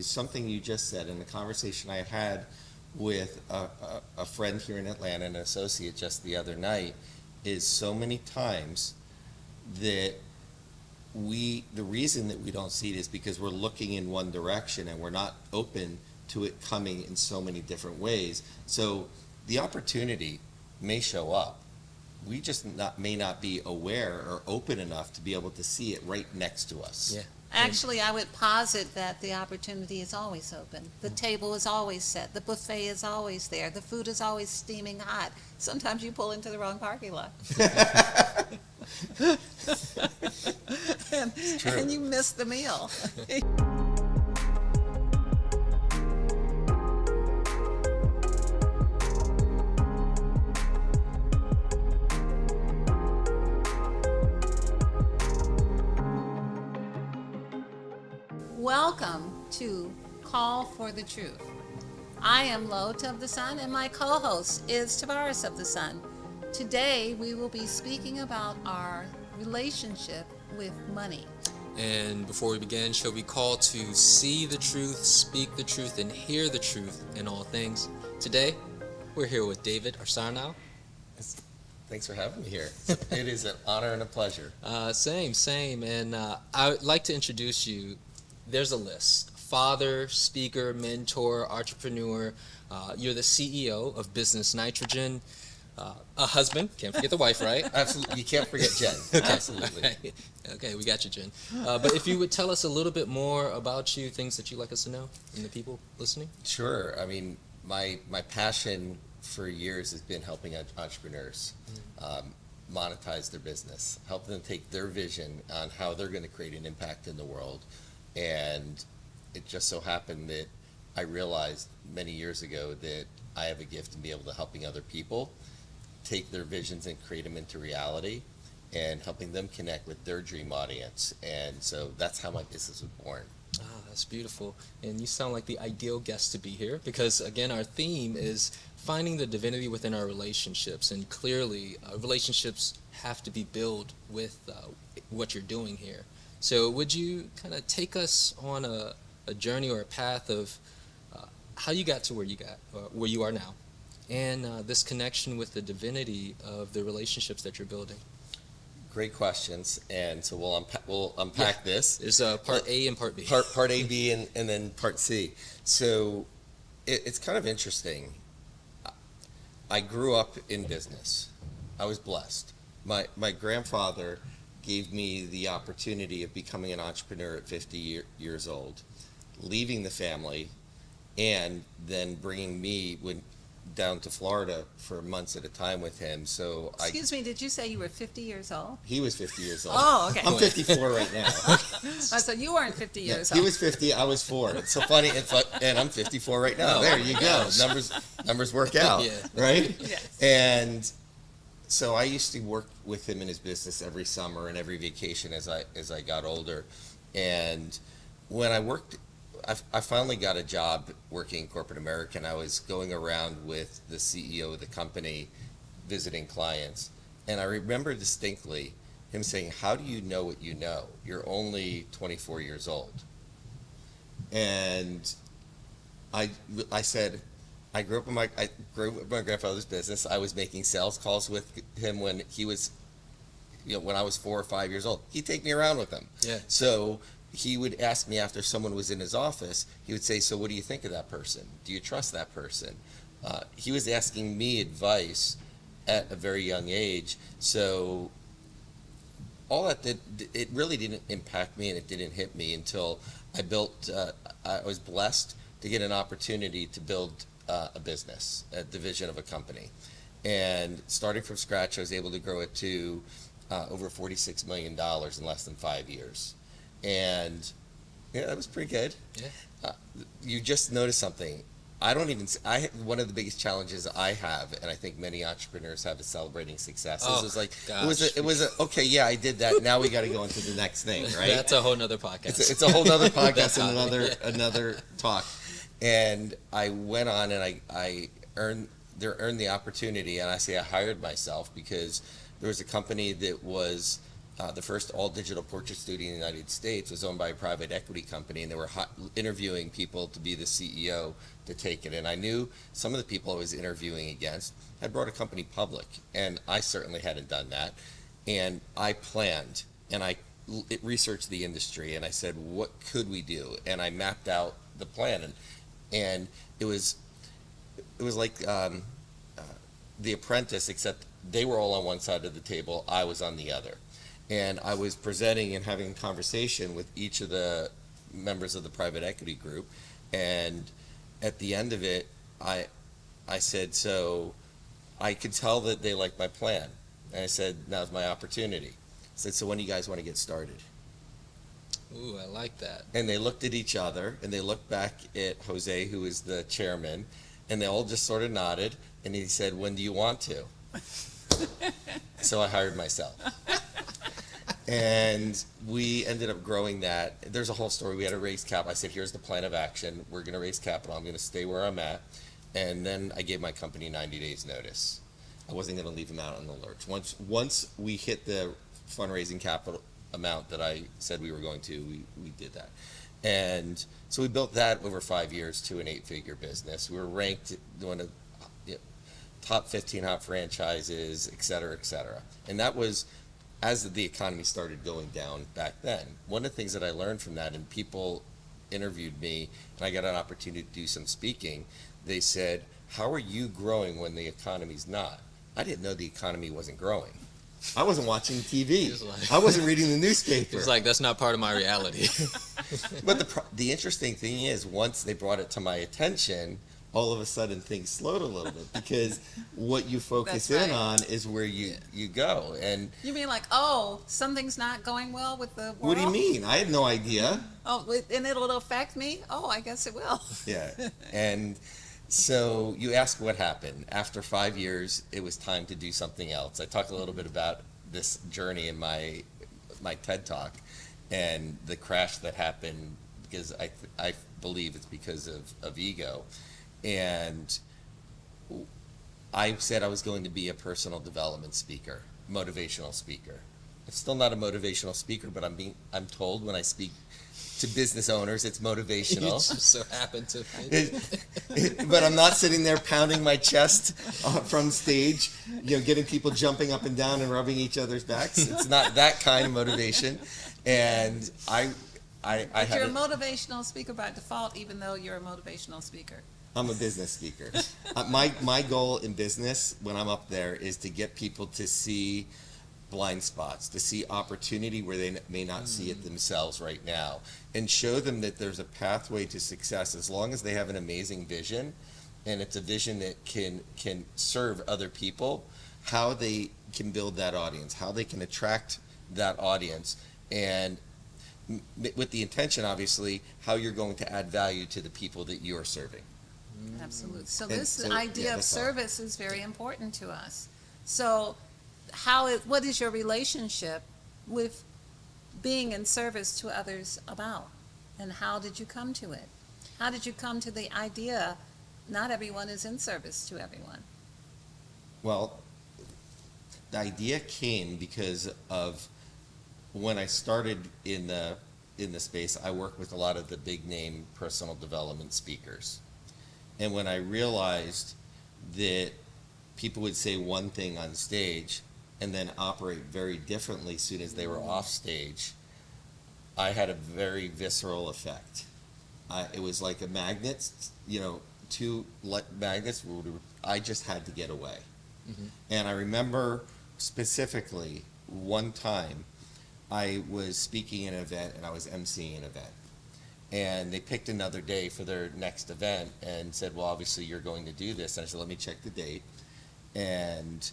something you just said in the conversation I had with a friend here in Atlanta, an associate just the other night, is so many times that the reason that we don't see it is because we're looking in one direction and we're not open to it coming in so many different ways. So the opportunity may show up. We just may not be aware or open enough to be able to see it right next to us. Yeah. Actually, I would posit that the opportunity is always open. The table is always set. The buffet is always there. The food is always steaming hot. Sometimes you pull into the wrong parking lot. and you miss the meal. Welcome to Call for the Truth. I am LaOta of the Sun, and my co-host is LaOta of the Sun. Today, we will be speaking about our relationship with money. And before we begin, shall we call to see the truth, speak the truth, and hear the truth in all things? Today, we're here with David Asarnow. Thanks for having me here. It is an honor and a pleasure. Same. And I would like to introduce you. There's a list. Father, speaker, mentor, entrepreneur. You're the CEO of Business Nitrogen. A husband. Can't forget the wife, right? Absolutely. You can't forget Jen. Okay. Absolutely. Okay, we got you, Jen. But if you would tell us a little bit more about you, things that you'd like us to know, and the people listening. Sure. I mean, my passion for years has been helping entrepreneurs monetize their business, help them take their vision on how they're going to create an impact in the world. And it just so happened that I realized many years ago that I have a gift in being able to helping other people take their visions and create them into reality, and helping them connect with their dream audience. And so that's how my business was born. Ah, that's beautiful. And you sound like the ideal guest to be here because, again, our theme is finding the divinity within our relationships. And clearly, relationships have to be built with what you're doing here. So would you kind of take us on a journey or a path of how you got to where you are now, and this connection with the divinity of the relationships that you're building? Great questions, and so we'll unpack this. There's part A and part B. Part A, B, and then part C. So it's kind of interesting. I grew up in business. I was blessed. My grandfather gave me the opportunity of becoming an entrepreneur at 50 years old, leaving the family, and then bringing me down to Florida for months at a time with him. So Excuse me, did you say you were 50 years old? He was 50 years old. Oh, okay. I'm 54 right now. So you weren't 50 years old. He was 50, I was 4. It's so funny, and I'm 54 right now. There you go. Numbers work out, Yeah. right? Yes. And so I used to work with him in his business every summer and every vacation as I got older. And when I worked, I finally got a job working in corporate America, and I was going around with the CEO of the company visiting clients. And I remember distinctly him saying, "How do you know what you know? You're only 24 years old." And I said, I grew up in my grandfather's business. I was making sales calls with him when he was, when I was 4 or 5 years old. He'd take me around with him. Yeah. So he would ask me after someone was in his office, he would say, "So what do you think of that person? Do you trust that person?" He was asking me advice at a very young age. So all that it really didn't impact me, and it didn't hit me until I was blessed to get an opportunity to build a business, a division of a company. And starting from scratch, I was able to grow it to over $46 million in less than 5 years. And yeah, that was pretty good. Yeah. You just noticed something. One of the biggest challenges I have, and I think many entrepreneurs have, is celebrating successes. Oh, It's like, gosh. it was okay, yeah, I did that. Now we got to go into the next thing, right? That's a whole nother podcast. It's a whole nother podcast and Yeah. another talk. And I went on and I earned the opportunity, and I say I hired myself because there was a company that was the first all-digital portrait studio in the United States was owned by a private equity company, and they were interviewing people to be the CEO to take it. And I knew some of the people I was interviewing against had brought a company public, and I certainly hadn't done that. And I planned, and I researched the industry, and I said, what could we do? And I mapped out the plan, and it was like The Apprentice, except they were all on one side of the table, I was on the other. And I was presenting and having a conversation with each of the members of the private equity group. And at the end of it, I said, so I could tell that they liked my plan. And I said, now's my opportunity. I said, so when do you guys want to get started? Ooh, I like that. And they looked at each other, and they looked back at Jose, who was the chairman, and they all just sort of nodded. And he said, when do you want to? So I hired myself. And we ended up growing that. There's a whole story. We had to raise capital. I said, here's the plan of action. We're going to raise capital. I'm going to stay where I'm at. And then I gave my company 90 days notice. I wasn't going to leave them out on the lurch. Once we hit the fundraising capital amount that I said we were going to, we did that. And so we built that over 5 years to an 8-figure business. We were ranked one of top 15 hot franchises, et cetera, et cetera. And that was as the economy started going down back then. One of the things that I learned from that, and people interviewed me, and I got an opportunity to do some speaking, they said, how are you growing when the economy's not? I didn't know the economy wasn't growing. I wasn't watching TV. I wasn't reading the newspaper. It's like, that's not part of my reality. But the interesting thing is, once they brought it to my attention, all of a sudden things slowed a little bit, because what you focus That's in right. on is where you go. And You mean like, oh, something's not going well with the world? what do you mean? I had no idea. Oh, and it'll affect me? Oh, I guess it will. Yeah. And so you ask what happened. After 5 years, it was time to do something else. I talked a little bit about this journey in my TED Talk and the crash that happened, because I believe it's because of ego. And I said I was going to be a personal development speaker, motivational speaker. I'm still not a motivational speaker, but I'm told when I speak to business owners, it's You motivational. just so happen to. But I'm not sitting there pounding my chest from stage, getting people jumping up and down and rubbing each other's backs. It's not that kind of motivation. And I But you're a had motivational speaker by default, even though you're a motivational speaker. I'm a business speaker. My goal in business when I'm up there is to get people to see blind spots, to see opportunity where they may not see it themselves right now, and show them that there's a pathway to success as long as they have an amazing vision, and it's a vision that can serve other people, how they can build that audience, how they can attract that audience, and with the intention, obviously, how you're going to add value to the people that you are serving. Absolutely. So And this so, idea yeah, of that's all. service is very important to us. So what is your relationship with being in service to others about? And how did you come to it? How did you come to the idea not everyone is in service to everyone? Well, the idea came because of when I started in the space. I worked with a lot of the big name personal development speakers. And when I realized that people would say one thing on stage and then operate very differently as soon as they were off stage, I had a very visceral effect. It was like a magnet, two magnets. I just had to get away. Mm-hmm. And I remember specifically one time I was speaking at an event and I was emceeing an event. And they picked another day for their next event and said, well, obviously you're going to do this. And I said, let me check the date. And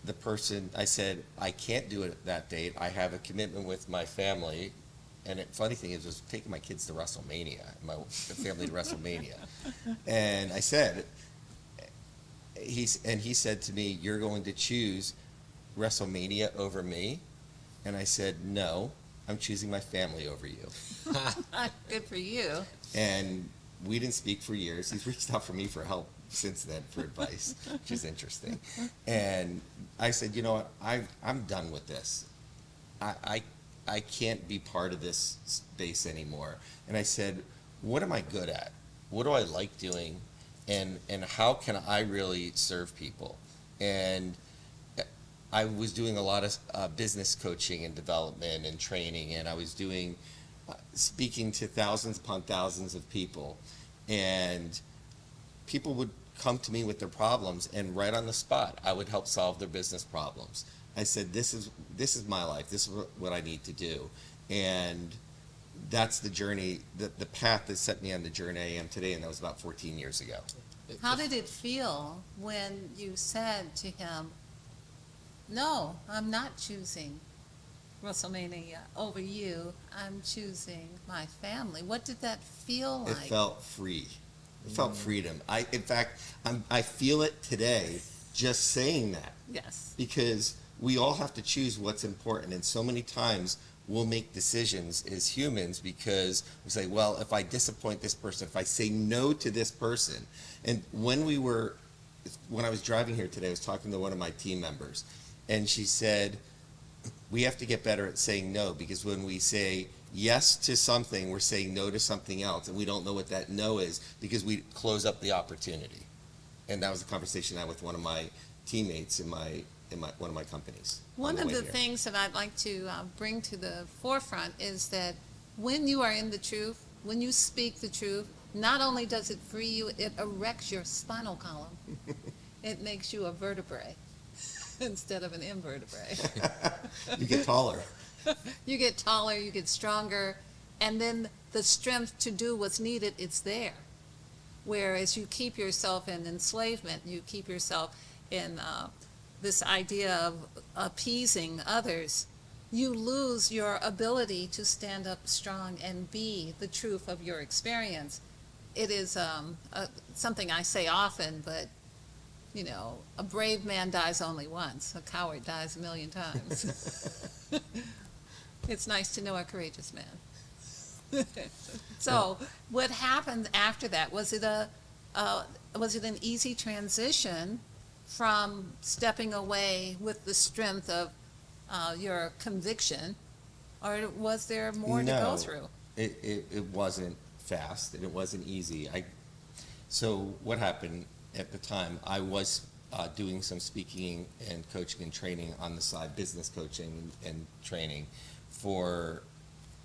the person, I said, I can't do it that date. I have a commitment with my family. And the funny thing is, I was taking my kids to WrestleMania, my family to WrestleMania. And I said, he said to me, you're going to choose WrestleMania over me? And I said, no, I'm choosing my family over you. Good for you. And we didn't speak for years. He's reached out for me for help since then, for advice, which is interesting. And I said, you know what, I'm done with this. I can't be part of this space anymore. And I said, what am I good at? What do I like doing? And how can I really serve people? And I was doing a lot of business coaching and development and training, and I was doing speaking to thousands upon thousands of people, and people would come to me with their problems, and right on the spot I would help solve their business problems. I said, this is my life, this is what I need to do. And that's the journey, the path that set me on the journey I am today, and that was about 14 years ago. How did it feel when you said to him, no, I'm not choosing WrestleMania over you, I'm choosing my family? What did that feel like? It felt free. It felt freedom. In fact, I feel it today just saying that. Yes. Because we all have to choose what's important, and so many times we'll make decisions as humans because we say, well, if I disappoint this person, if I say no to this person. And when I was driving here today, I was talking to one of my team members, and she said, we have to get better at saying no, because when we say yes to something, we're saying no to something else, and we don't know what that no is because we close up the opportunity. And that was a conversation I had with one of my teammates in one of my companies. One of the things that I'd like to bring to the forefront is that when you are in the truth, when you speak the truth, not only does it free you, it erects your spinal column. It makes you a vertebrae instead of an invertebrate. You get taller. You get taller, you get stronger, and then the strength to do what's needed, it's there. Whereas you keep yourself in enslavement, you keep yourself in this idea of appeasing others, you lose your ability to stand up strong and be the truth of your experience. It is something I say often, but you know, a brave man dies only once, a coward dies a million times. It's nice to know a courageous man. So what happened after that? Was it an easy transition from stepping away with the strength of your conviction, or was there more to go through? It wasn't fast, and it wasn't easy. So what happened at the time, I was doing some speaking and coaching and training on the side, business coaching and training for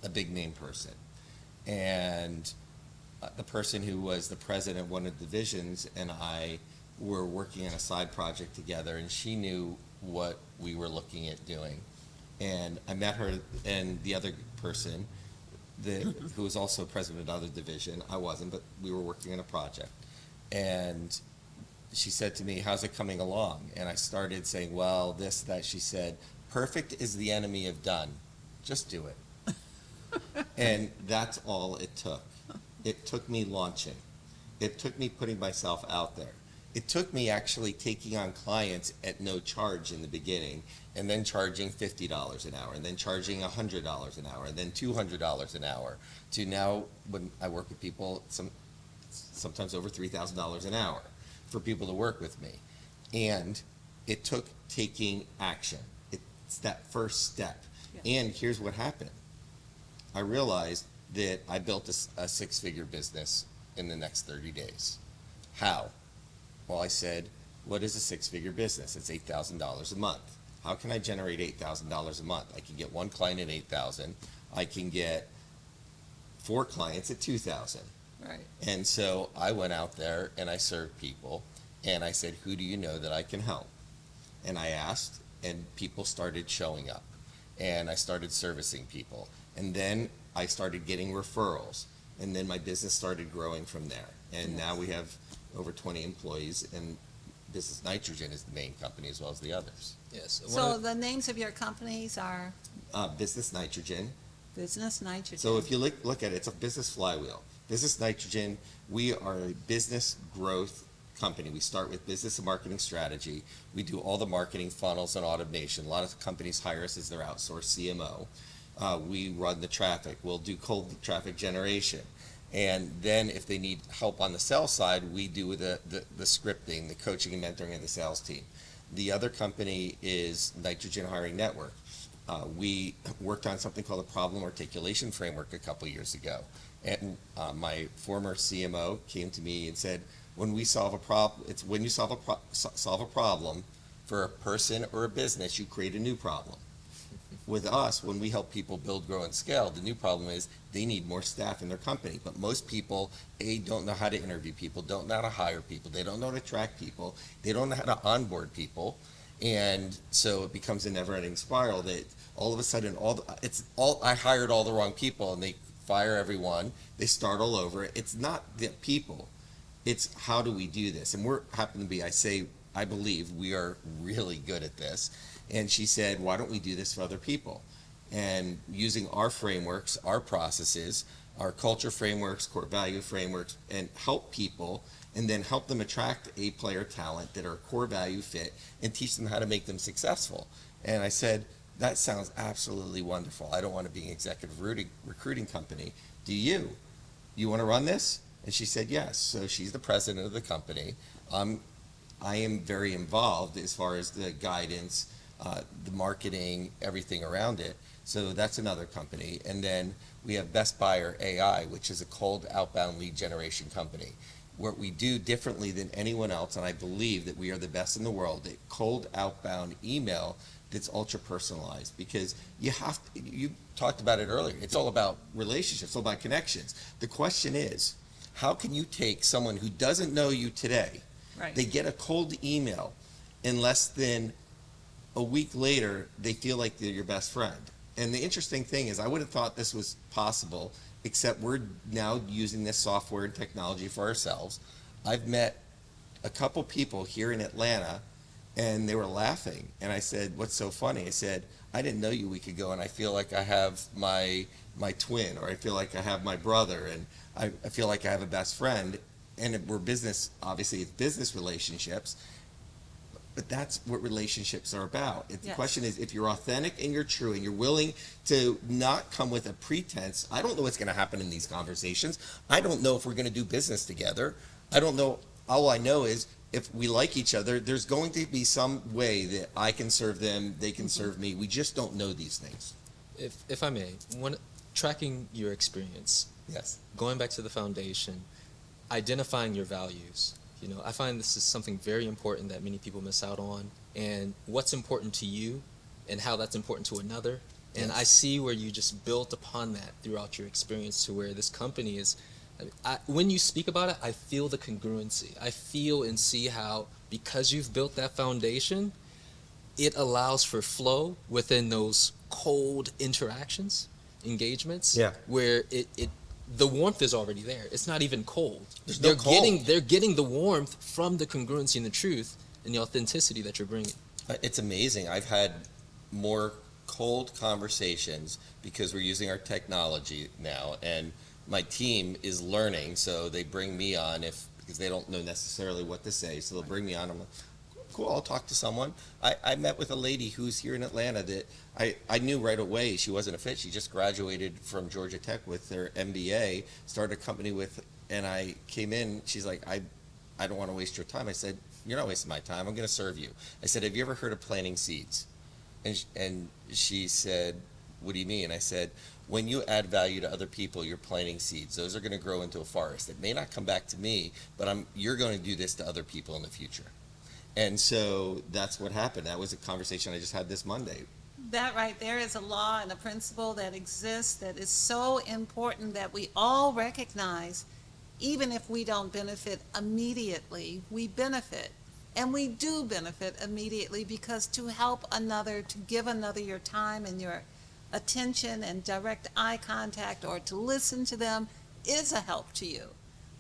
a big name person. And the person who was the president of one of the divisions and I were working on a side project together, and she knew what we were looking at doing. And I met her and the other person who was also president of another division. I wasn't, but we were working on a project. And she said to me, how's it coming along? And I started saying, well, this, that. She said, perfect is the enemy of done. Just do it. And that's all it took. It took me launching. It took me putting myself out there. It took me actually taking on clients at no charge in the beginning, and then charging $50 an hour, and then charging $100 an hour, and then $200 an hour, to now, when I work with people, sometimes over $3,000 an hour for people to work with me. And it took taking action. It's that first step. Yeah. And here's what happened. I realized that I built a six-figure business in the next 30 days. How? Well, I said, what is a six-figure business? It's $8,000 a month. How can I generate $8,000 a month? I can get one client at $8,000. I can get 4 clients at $2,000. Right. And so I went out there and I served people, and I said, who do you know that I can help? And I asked, and people started showing up, and I started servicing people. And then I started getting referrals, and then my business started growing from there. And now we have over 20 employees, and Business Nitrogen is the main company as well as the others. Yes. So the names of your companies are? Business Nitrogen. Business Nitrogen. So if you look at it, it's a business flywheel. Business Nitrogen, we are a business growth company. We start with business and marketing strategy. We do all the marketing funnels and automation. A lot of companies hire us as their outsourced CMO. We run the traffic. We'll do cold traffic generation. And then if they need help on the sales side, we do the scripting, the coaching and mentoring of the sales team. The other company is Nitrogen Hiring Network. we worked on something called a problem articulation framework a couple years ago. And my former CMO came to me and said, when we solve a problem, it's when you solve a problem for a person or a business, you create a new problem. With us, when we help people build, grow, and scale, the new problem is they need more staff in their company. But most people, don't know how to interview people, don't know how to hire people, they don't know how to attract people, they don't know how to onboard people. And so it becomes a never-ending spiral that all of a sudden, I hired all the wrong people, and they fire everyone, they start all over. It's not the people, it's how do we do this? And I believe we are really good at this. And she said, why don't we do this for other people? And using our frameworks, our processes, our culture frameworks, core value frameworks, and help people, and then help them attract A-player talent that are core value fit, and teach them how to make them successful. And I said, that sounds absolutely wonderful. I don't want to be an executive recruiting company. Do you? You want to run this? And she said, yes. So she's the president of the company. I am very involved as far as the guidance, the marketing, everything around it. So that's another company. And then we have Best Buyer AI, which is a cold outbound lead generation company. What we do differently than anyone else, and I believe that we are the best in the world, at cold outbound email that's ultra personalized, because you talked about it earlier. It's all about relationships, it's all about connections. The question is, how can you take someone who doesn't know you today, Right. they get a cold email, in less than a week later, they feel like they're your best friend. And the interesting thing is, I would have thought this was possible, except we're now using this software and technology for ourselves. I've met a couple people here in Atlanta, and they were laughing. And I said, what's so funny? I said, I didn't know you a week ago, and I feel like I have my twin, or I feel like I have my brother, and I feel like I have a best friend. And we're business, obviously it's business relationships, but that's what relationships are about. The Yes. question is, if you're authentic and you're true and you're willing to not come with a pretense. I don't know what's going to happen in these conversations. I don't know if we're going to do business together. I don't know. All I know is, if we like each other, there's going to be some way that I can serve them, they can serve me. We just don't know these things. If I may, tracking your experience, Yes. going back to the foundation, identifying your values. I find this is something very important that many people miss out on, and what's important to you and how that's important to another. And Yes. I see where you just built upon that throughout your experience, to where this company is, when you speak about it, I feel the congruency. I feel and see how, because you've built that foundation, it allows for flow within those cold interactions, engagements, Yeah. where the warmth is already there. It's not even cold. There's no cold. They're getting the warmth from the congruency and the truth and the authenticity that you're bringing. It's amazing. I've had more cold conversations because we're using our technology now, and my team is learning, so they bring me on because they don't know necessarily what to say, so they'll bring me on. I'm like, cool, I'll talk to someone. I met with a lady who's here in Atlanta that I knew right away she wasn't a fit. She just graduated from Georgia Tech with her MBA, started a company and I came in, she's like, I don't want to waste your time. I said, you're not wasting my time, I'm going to serve you. I said, have you ever heard of planting seeds? And she said, what do you mean? I said, when you add value to other people, you're planting seeds. Those are going to grow into a forest. It may not come back to me, but you're going to do this to other people in the future. And so that's what happened. That was a conversation I just had this Monday. That right there is a law and a principle that exists that is so important that we all recognize. Even if we don't benefit immediately, we benefit. And we do benefit immediately, because to help another, to give another your time and your attention and direct eye contact, or to listen to them, is a help to you.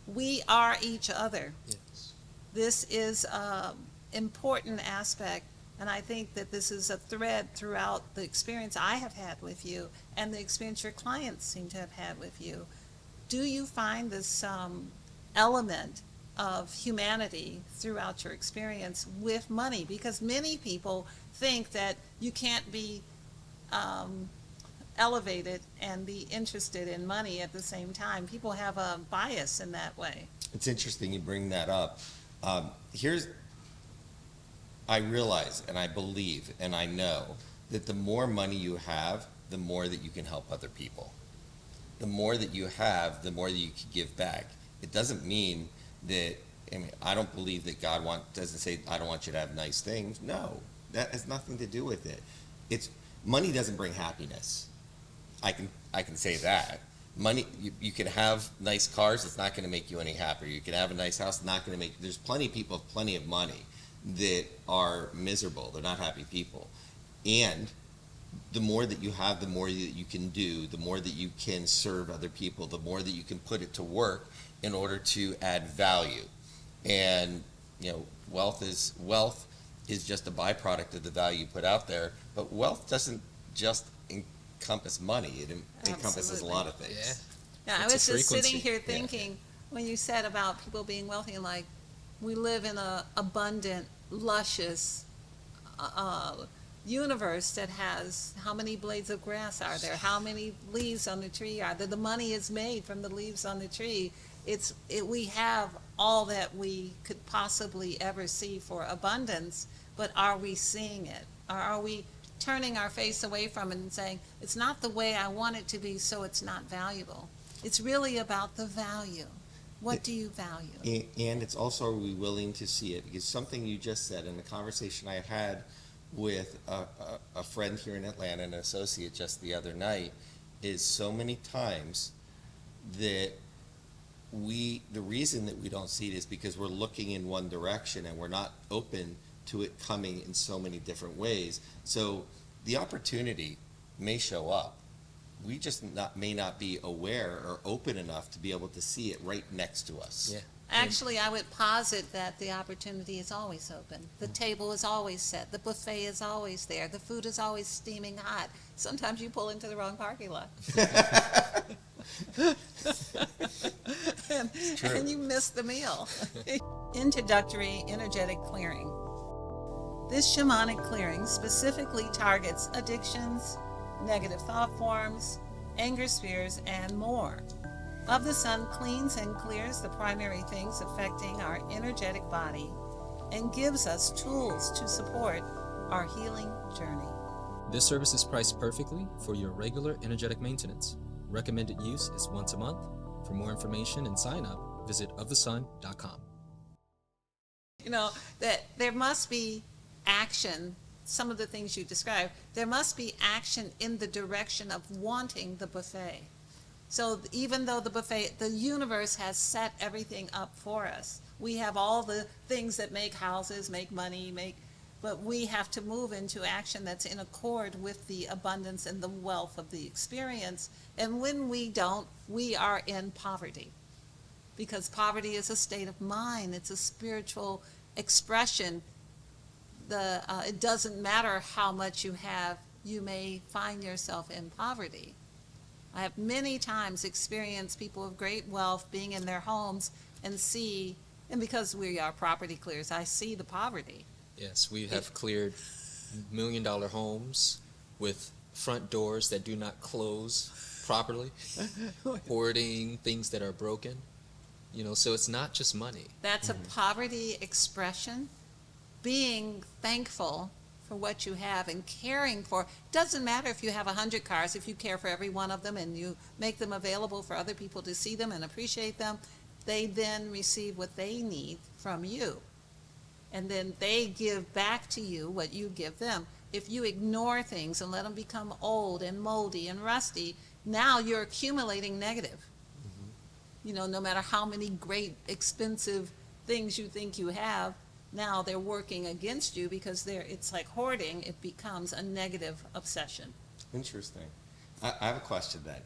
We are each other. Yes. This is an important aspect, and I think that this is a thread throughout the experience I have had with you and the experience your clients seem to have had with you. Do you find this element of humanity throughout your experience with money? Because many people think that you can't be elevated and be interested in money at the same time. People have a bias in that way. It's interesting you bring that up. I realize and I believe and I know that the more money you have, the more that you can help other people. The more that you have, the more that you can give back. It doesn't mean that, I mean, I don't believe that God doesn't say, I don't want you to have nice things. No, that has nothing to do with it. Money doesn't bring happiness. I can say that. Money, you can have nice cars, it's not going to make you any happier. You can have a nice house, not going to make, there's plenty of people with plenty of money that are miserable. They're not happy people. And the more that you have, the more that you can do, the more that you can serve other people, the more that you can put it to work in order to add value. And, you know, wealth is just a byproduct of the value you put out there, but wealth doesn't just encompass money. It encompasses a lot of things. Yeah, I It's a was just frequency. sitting here thinking, when you said about people being wealthy, like, we live in a abundant, luscious universe that has, how many blades of grass are there? How many leaves on the tree are there? The money is made from the leaves on the tree. We have all that we could possibly ever see for abundance, but are we seeing it? Or are we turning our face away from it and saying, it's not the way I want it to be, so it's not valuable? It's really about the value. What do you value? And it's also, are we willing to see it? Because something you just said in a conversation I had with a friend here in Atlanta, an associate just the other night, is so many times that the reason that we don't see it is because we're looking in one direction and we're not open to it coming in so many different ways. So the opportunity may show up. We just may not be aware or open enough to be able to see it right next to us. Yeah. Actually, I would posit that the opportunity is always open. The table is always set. The buffet is always there. The food is always steaming hot. Sometimes you pull into the wrong parking lot. and you miss the meal. Introductory energetic clearing. This shamanic clearing specifically targets addictions, negative thought forms, anger spheres, and more. Of the Sun cleans and clears the primary things affecting our energetic body and gives us tools to support our healing journey. This service is priced perfectly for your regular energetic maintenance. Recommended use is once a month. For more information and sign up, visit ofthesun.com. You know, that there must be action, some of the things you described, there must be action in the direction of wanting the buffet. So even though the universe has set everything up for us, we have all the things that make houses, make money, but we have to move into action that's in accord with the abundance and the wealth of the experience. And when we don't, we are in poverty. Because poverty is a state of mind, it's a spiritual expression. It doesn't matter how much you have, you may find yourself in poverty. I have many times experienced people of great wealth being in their homes and because we are property clears, I see the poverty. Yes, we have cleared $1 million homes with front doors that do not close properly, hoarding things that are broken. You know, so it's not just money. That's a poverty expression. Being thankful for what you have and caring for. Doesn't matter if you have 100 cars, if you care for every one of them and you make them available for other people to see them and appreciate them, they then receive what they need from you. And then they give back to you what you give them. If you ignore things and let them become old and moldy and rusty, now you're accumulating negative. You know, no matter how many great, expensive things you think you have, now they're working against you because it's like hoarding. It becomes a negative obsession. Interesting. I have a question then.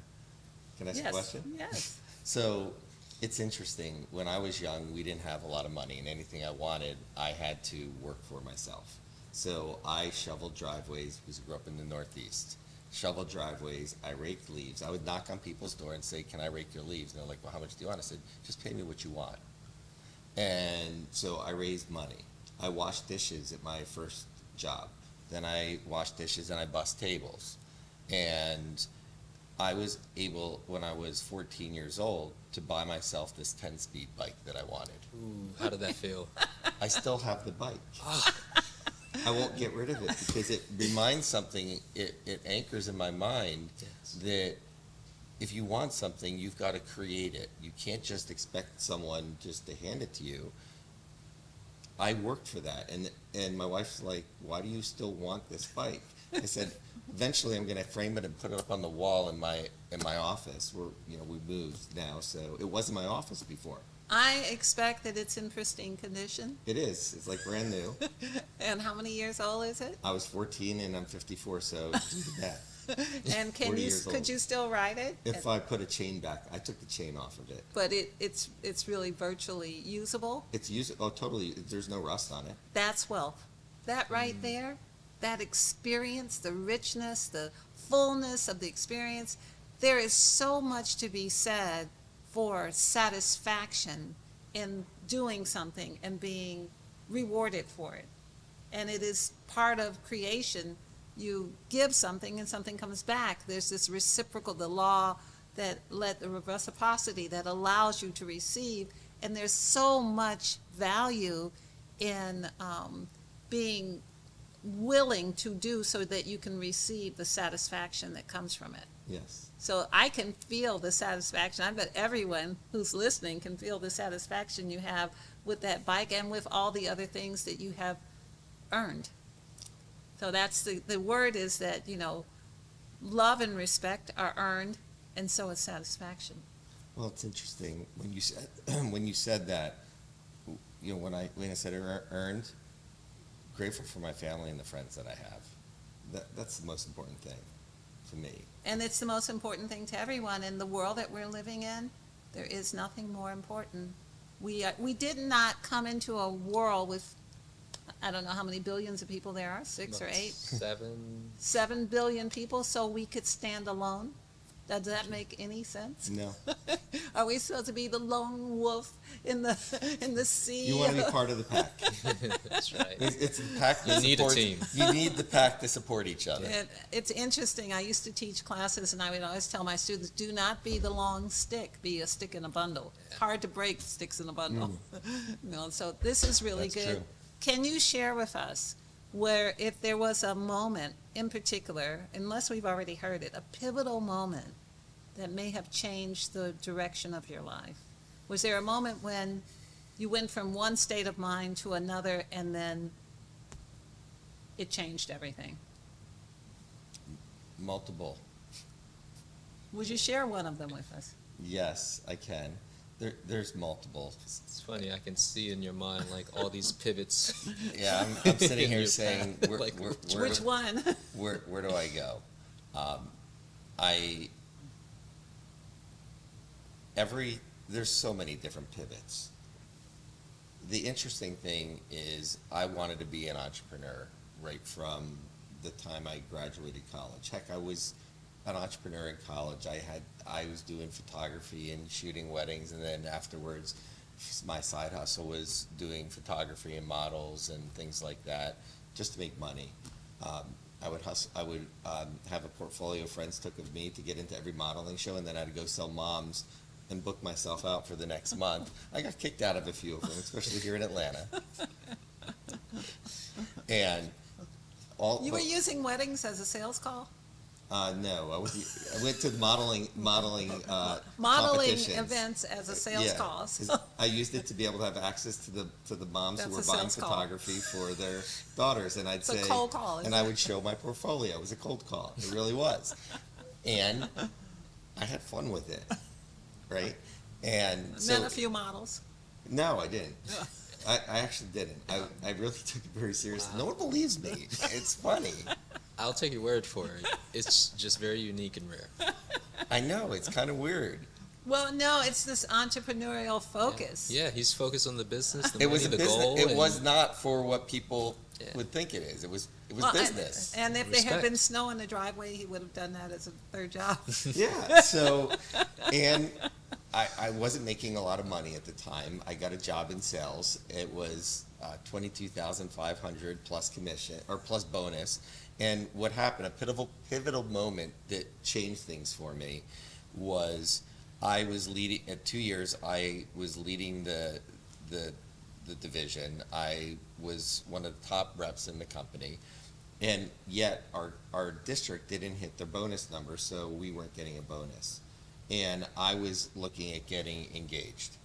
Can I ask a question? Yes. So it's interesting. When I was young, we didn't have a lot of money, and anything I wanted, I had to work for myself. So I shoveled driveways because I grew up in the Northeast. Shoveled driveways, I raked leaves. I would knock on people's door and say, can I rake your leaves? And they're like, well, how much do you want? I said, just pay me what you want. And so I raised money. I washed dishes at my first job. Then I washed dishes and I bussed tables. And I was able, when I was 14 years old, to buy myself this 10-speed bike that I wanted. Ooh, how did that feel? I still have the bike. I won't get rid of it because it reminds something, it anchors in my mind that if you want something, you've got to create it. You can't just expect someone just to hand it to you. I worked for that, and my wife's like, why do you still want this bike? I said, eventually I'm going to frame it and put it up on the wall in my office where, we moved now, so it wasn't my office before. I expect that it's in pristine condition. It is. It's like brand new. And how many years old is it? I was 14 and I'm 54, so do that. And 40 years could old. you still ride it? If I put a chain back, I took the chain off of it. But it's really virtually usable. It's usable. Oh, totally. There's no rust on it. That's wealth. That right there, that experience, the richness, the fullness of the experience. There is so much to be said for satisfaction in doing something and being rewarded for it. And it is part of creation. You give something and something comes back. There's this reciprocal, the law the reciprocity that allows you to receive. And there's so much value in being willing to do so that you can receive the satisfaction that comes from it. Yes. So I can feel the satisfaction. I bet everyone who's listening can feel the satisfaction you have with that bike and with all the other things that you have earned. So that's the word is that, love and respect are earned, and so is satisfaction. Well, it's interesting when you said that. When I said earned, grateful for my family and the friends that I have. That's the most important thing to me. And it's the most important thing to everyone in the world that we're living in. There is nothing more important. We did not come into a world with, I don't know how many billions of people there are, 6 or 8? 7 billion people, so we could stand alone. Does that make any sense? No. Are we supposed to be the lone wolf in the sea? You want to be part of the pack. That's right. It's a pack that You need a supports, team. You need the pack to support each other. It's interesting. I used to teach classes, and I would always tell my students, do not be the long stick. Be a stick in a bundle. It's hard to break sticks in a bundle. So this is really That's good. true. Can you share with us where, if there was a moment in particular, unless we've already heard it, a pivotal moment that may have changed the direction of your life? Was there a moment when you went from one state of mind to another and then it changed everything? Multiple. Would you share one of them with us? Yes, I can. There's multiple. It's funny, I can see in your mind like all these pivots. Yeah, I'm sitting in here your saying, path. where, Like, where, Which one? where do I go? There's so many different pivots. The interesting thing is I wanted to be an entrepreneur right from the time I graduated college. Heck, I was an entrepreneur in college. I was doing photography and shooting weddings, and then afterwards my side hustle was doing photography and models and things like that just to make money. I would have a portfolio friends took of me to get into every modeling show, and then I'd go sell moms and book myself out for the next month. I got kicked out of a few of them, especially here in Atlanta. And You were using weddings as a sales call? No, I went to modeling Modeling competitions. events as a sales call. 'Cause I used it to be able to have access to the moms who were That's a buying sales call. photography for their daughters, and I'd It's a say, cold call, isn't and I it? would show my portfolio. It was a cold call. It really was, and I had fun with it, right? And so Met a few models. no, I didn't. I actually didn't. I really took it very seriously. Wow. No one believes me. It's funny. I'll take your word for it. It's just very unique and rare. I know, it's kind of weird. Well, no, it's this entrepreneurial focus. Yeah, he's focused on the business, the It money, was a the business. goal. It and- was not for what people Yeah. would think it is. It was Well, business. And if there had been Respect. snow in the driveway, he would have done that as a third job. Yeah. So, and I wasn't making a lot of money at the time. I got a job in sales. It was $22,500 plus commission or plus bonus. And what happened? A pivotal moment that changed things for me was I was leading at 2 years. I was leading the the division. I was one of the top reps in the company, and yet our district didn't hit their bonus number, so we weren't getting a bonus. And I was looking at getting engaged,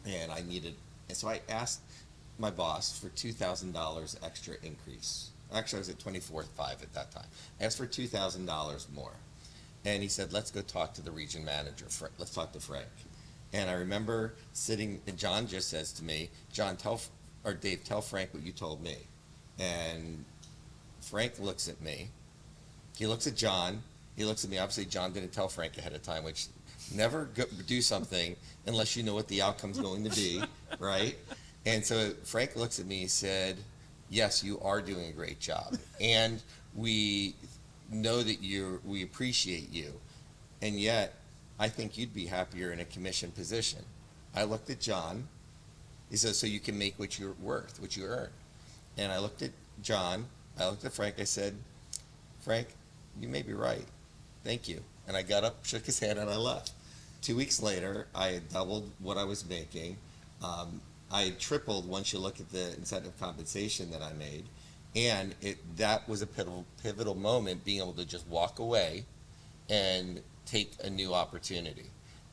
and and so I asked my boss for $2,000 extra increase. Actually, I was at 24.5 at that time. I asked for $2,000 more. And he said, let's go talk to the region manager. Let's talk to Frank. And I remember sitting, and John just says to me, Dave, tell Frank what you told me. And Frank looks at me. He looks at John. He looks at me. Obviously, John didn't tell Frank ahead of time, which never do something unless you know what the outcome's going to be, right? And so Frank looks at me and said, yes, you are doing a great job. And we know that we appreciate you. And yet, I think you'd be happier in a commission position. I looked at John. He says, so you can make what you're worth, what you earn. And I looked at John. I looked at Frank. I said, Frank, you may be right. Thank you. And I got up, shook his hand, and I left. 2 weeks later, I had doubled what I was making. I had tripled once you look at the incentive compensation that I made. And that was a pivotal moment, being able to just walk away and take a new opportunity.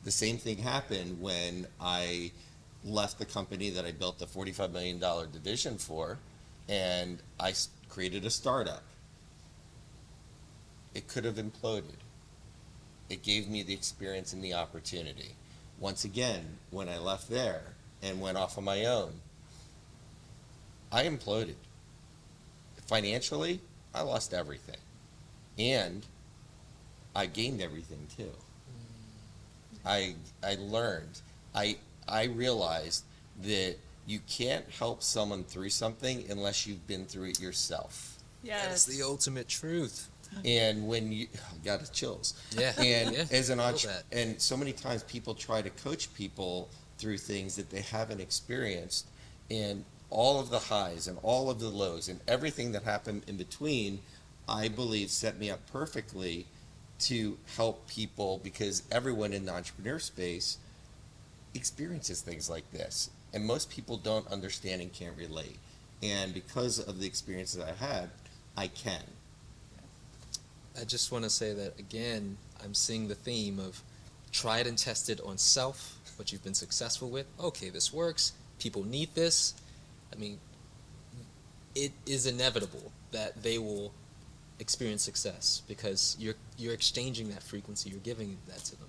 The same thing happened when I left the company that I built the $45 million division for, and I created a startup. It could have imploded. It gave me the experience and the opportunity. Once again, when I left there and went off on my own, I imploded. Financially, I lost everything. And I gained everything too. I learned. I realized that you can't help someone through something unless you've been through it yourself. Yes. That's the ultimate truth. And when you got the chills. Yeah. And Yeah, as an feel entrepreneur, that. and so many times people try to coach people through things that they haven't experienced, and all of the highs and all of the lows and everything that happened in between, I believe set me up perfectly to help people, because everyone in the entrepreneur space experiences things like this, and most people don't understand and can't relate. And because of the experiences I had, I can. I just want to say that, again, I'm seeing the theme of tried and tested on self, what you've been successful with. Okay, this works. People need this. I mean, it is inevitable that they will experience success because you're exchanging that frequency. You're giving that to them.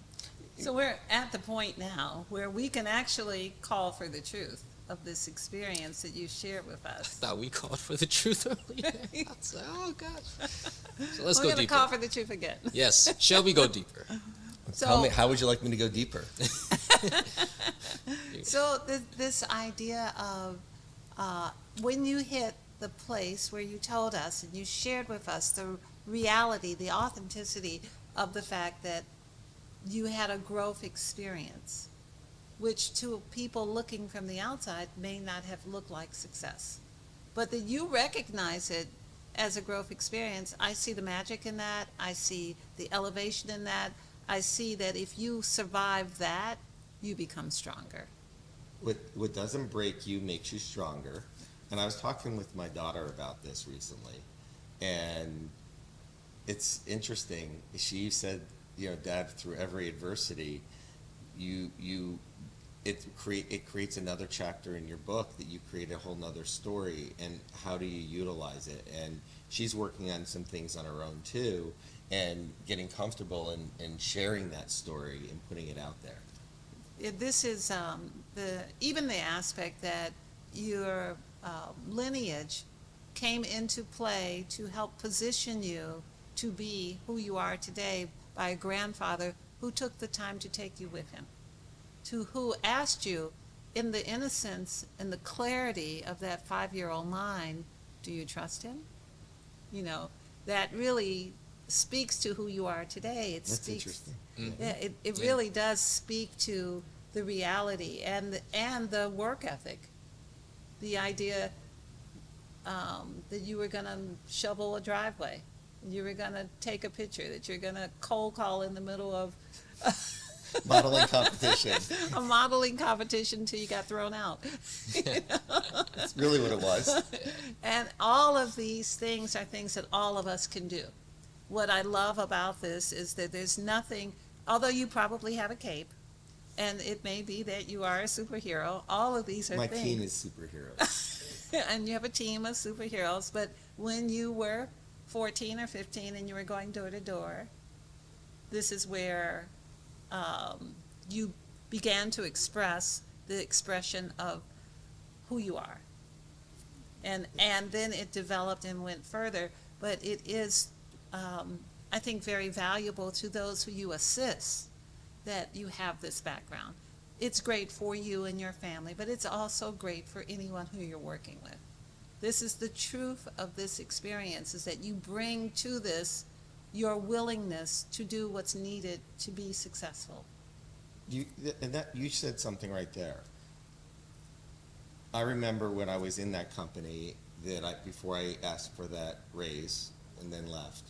So we're at the point now where we can actually call for the truth of this experience that you shared with I us. thought we called for the truth earlier. I was like, oh, gosh. So let's We're go going to deeper. call for the truth again. Yes. Shall we go deeper? Tell me, So, how would you like me to go deeper? so this idea of when you hit the place where you told us and you shared with us the reality, the authenticity of the fact that you had a growth experience, which to people looking from the outside may not have looked like success, but that you recognize it as a growth experience. I see the magic in that. I see the elevation in that. I see that if you survive that, you become stronger. What doesn't break you makes you stronger. And I was talking with my daughter about this recently, and it's interesting. She said, Dad, through every adversity, it creates another chapter in your book, that you create a whole nother story, and how do you utilize it? And she's working on some things on her own too, and getting comfortable in sharing that story and putting it out there. This is even the aspect that your lineage came into play to help position you to be who you are today by a grandfather who took the time to take you with him, to who asked you in the innocence and the clarity of that 5-year-old mind, do you trust him? That really speaks to who you are today. It That's speaks, interesting. yeah, it Yeah. really does speak to the reality and the work ethic. The idea that you were going to shovel a driveway, you were going to take a picture, that you're going to cold call in the middle of Modeling competition. A modeling competition until you got thrown out. That's really what it was. And all of these things are things that all of us can do. What I love about this is that there's nothing, although you probably have a cape, and it may be that you are a superhero, all of these are My things. team is superheroes. And you have a team of superheroes, but when you were 14 or 15 and you were going door to door, this is where you began to express the expression of who you are. And then it developed and went further, but it is, I think, very valuable to those who you assist that you have this background. It's great for you and your family, but it's also great for anyone who you're working with. This is the truth of this experience, is that you bring to this your willingness to do what's needed to be successful. You said something right there. I remember when I was in that company that before I asked for that raise and then left,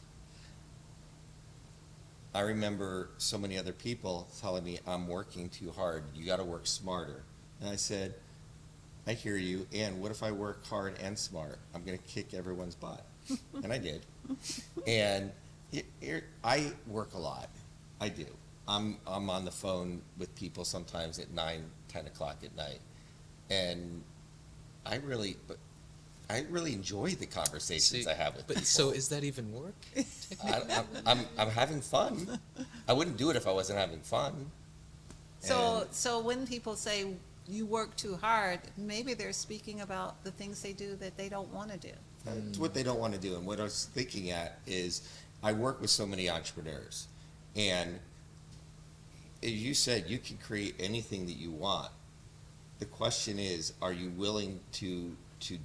I remember so many other people telling me, I'm working too hard, you got to work smarter. And I said, I hear you, and what if I work hard and smart? I'm going to kick everyone's butt. And I did. And I work a lot. I do. I'm on the phone with people sometimes at 9, 10 o'clock at night. And I really enjoy the conversations I have with people. So is that even work? I'm having fun. I wouldn't do it if I wasn't having fun. So when people say you work too hard, maybe they're speaking about the things they do that they don't want to do. It's what they don't want to do. And what I was thinking at is I work with so many entrepreneurs. And as you said, you can create anything that you want. The question is, are you willing to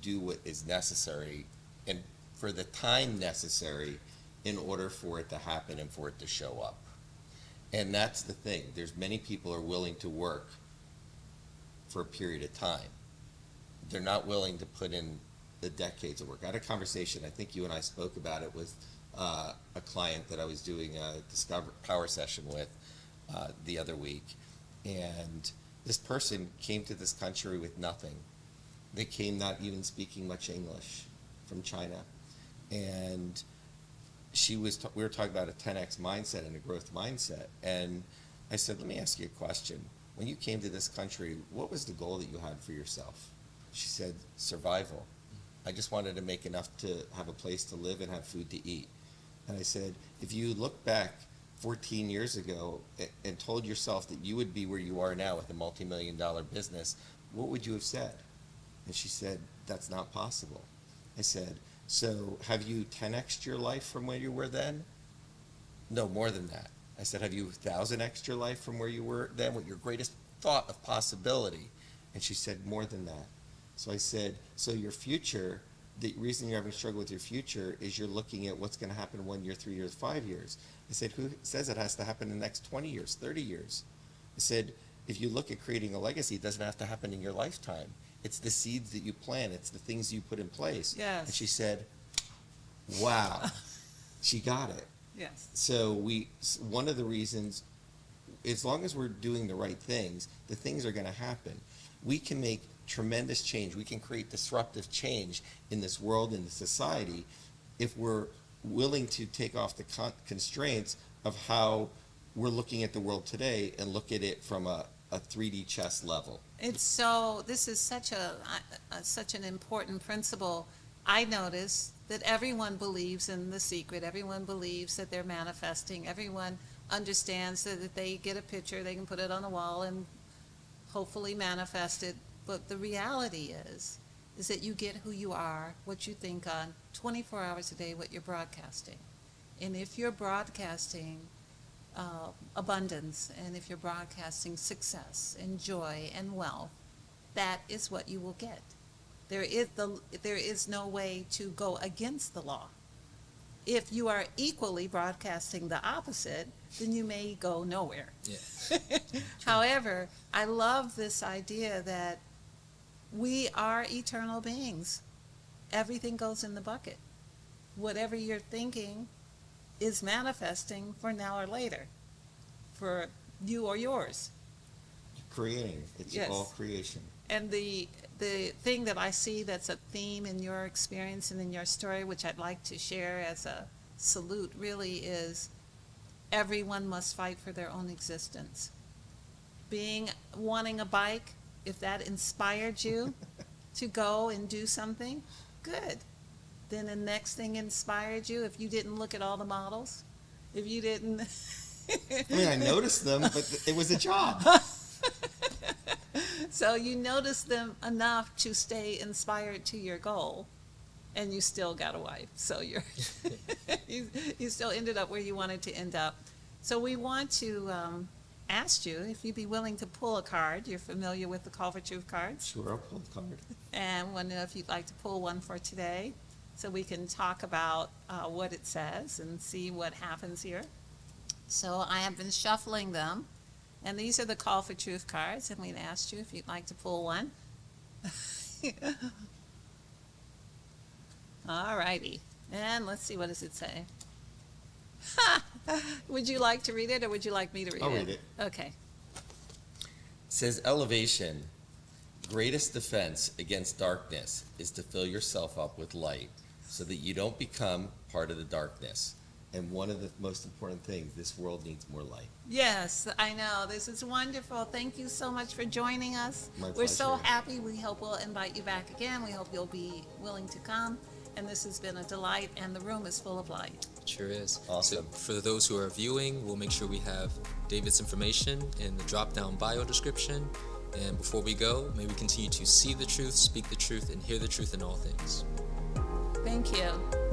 do what is necessary and for the time necessary in order for it to happen and for it to show up? And that's the thing. There's many people are willing to work for a period of time. They're not willing to put in the decades of work. I had a conversation, I think you and I spoke about it, with a client that I was doing a Discover Power session with the other week. And this person came to this country with nothing. They came not even speaking much English, from China. And we were talking about a 10x mindset and a growth mindset. And I said, let me ask you a question. When you came to this country, what was the goal that you had for yourself? She said, survival. I just wanted to make enough to have a place to live and have food to eat. And I said, if you look back 14 years ago and told yourself that you would be where you are now with a multi-million-dollar business, what would you have said? And she said, that's not possible. I said, so have you 10x'd your life from where you were then? No, more than that. I said, have you 1000x'd your life from where you were then with your greatest thought of possibility? And she said, more than that. So I said, so your future, the reason you're having struggle with your future is you're looking at what's going to happen 1 year, 3 years, 5 years. I said, who says it has to happen in the next 20 years, 30 years? I said, if you look at creating a legacy, it doesn't have to happen in your lifetime. It's the seeds that you plant. It's the things you put in place. Yes. And she said, wow, she got it. Yes. So one of the reasons, as long as we're doing the right things, the things are going to happen. We can make tremendous change. We can create disruptive change in this world, in the society, if we're willing to take off the constraints of how we're looking at the world today and look at it from a 3D chess level. This is such an important principle. I notice that everyone believes in the secret. Everyone believes that they're manifesting. Everyone understands that if they get a picture, they can put it on a wall and hopefully manifest it. But the reality is that you get who you are, what you think on 24 hours a day, what you're broadcasting. And if you're broadcasting abundance, and if you're broadcasting success and joy and wealth, that is what you will get. There is no way to go against the law. If you are equally broadcasting the opposite, then you may go nowhere. Yeah. However, I love this idea that we are eternal beings. Everything goes in the bucket. Whatever you're thinking is manifesting for now or later. For you or yours. Creating. It's Yes. all creation. And the thing that I see that's a theme in your experience and in your story, which I'd like to share as a salute, really is everyone must fight for their own existence. Wanting a bike, if that inspired you to go and do something, good. Then the next thing inspired you, if you didn't look at all the models, if you didn't. I mean, I noticed them, but it was a job. So you noticed them enough to stay inspired to your goal, and you still got a wife. So you're you still ended up where you wanted to end up. So we want to ask you if you'd be willing to pull a card. You're familiar with the Call for Truth cards, Sure, I'll pull the card. and want to know if you'd like to pull one for today, so we can talk about what it says and see what happens here. So I have been shuffling them. And these are the Call for Truth cards, and we'd asked you if you'd like to pull one. All righty. And let's see, what does it say? Would you like to read it, or would you like me to read it? I'll read it. Okay. It says elevation. Greatest defense against darkness is to fill yourself up with light so that you don't become part of the darkness. And one of the most important things, this world needs more light. Yes, I know. This is wonderful. Thank you so much for joining us. My We're so pleasure. happy. We hope we'll invite you back again. We hope you'll be willing to come. And this has been a delight, and the room is full of light. It sure is. Awesome. So for those who are viewing, we'll make sure we have David's information in the drop-down bio description. And before we go, may we continue to see the truth, speak the truth, and hear the truth in all things. Thank you.